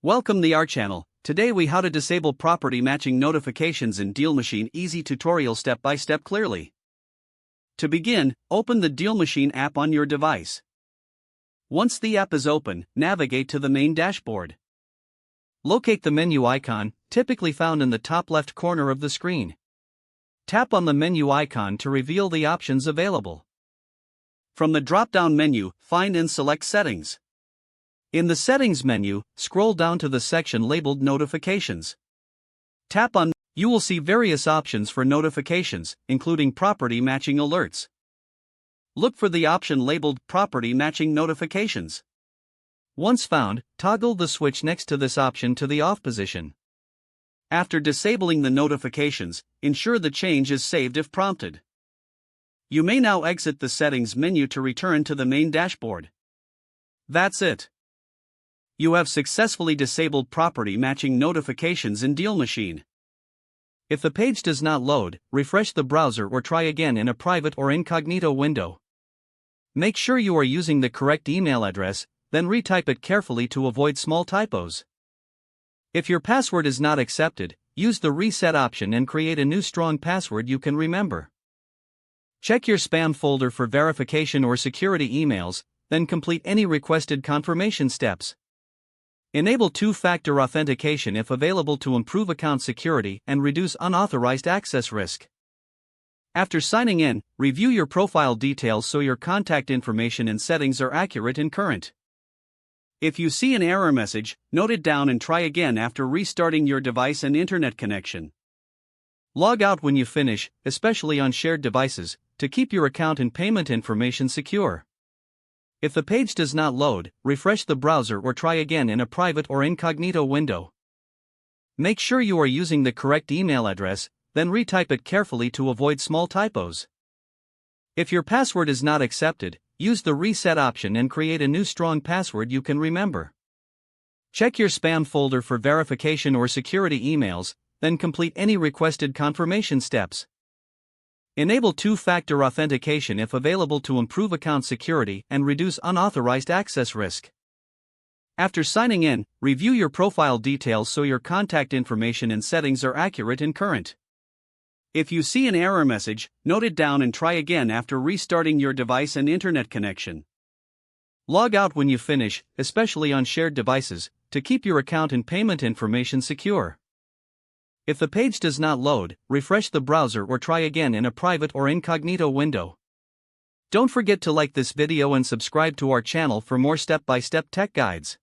Welcome to our channel. Today we how to disable property matching notifications in DealMachine. Easy tutorial step by step clearly. To begin, open the DealMachine app on your device. Once the app is open, navigate to the main dashboard. Locate the menu icon, typically found in the top left corner of the screen. Tap on the menu icon to reveal the options available. From the drop-down menu, find and select Settings. In the Settings menu, scroll down to the section labeled Notifications. Tap on. You will see various options for notifications, including property matching alerts. Look for the option labeled Property Matching Notifications. Once found, toggle the switch next to this option to the off position. After disabling the notifications, ensure the change is saved if prompted. You may now exit the Settings menu to return to the main dashboard. That's it. You have successfully disabled property matching notifications in DealMachine. If the page does not load, refresh the browser or try again in a private or incognito window. Make sure you are using the correct email address, then retype it carefully to avoid small typos. If your password is not accepted, use the reset option and create a new strong password you can remember. Check your spam folder for verification or security emails, then complete any requested confirmation steps. Enable two-factor authentication if available to improve account security and reduce unauthorized access risk. After signing in, review your profile details so your contact information and settings are accurate and current. If you see an error message, note it down and try again after restarting your device and internet connection. Log out when you finish, especially on shared devices, to keep your account and payment information secure. If the page does not load, refresh the browser or try again in a private or incognito window. Make sure you are using the correct email address, then retype it carefully to avoid small typos. If your password is not accepted, use the reset option and create a new strong password you can remember. Check your spam folder for verification or security emails, then complete any requested confirmation steps. Enable two-factor authentication if available to improve account security and reduce unauthorized access risk. After signing in, review your profile details so your contact information and settings are accurate and current. If you see an error message, note it down and try again after restarting your device and internet connection. Log out when you finish, especially on shared devices, to keep your account and payment information secure. If the page does not load, refresh the browser or try again in a private or incognito window. Don't forget to like this video and subscribe to our channel for more step-by-step tech guides.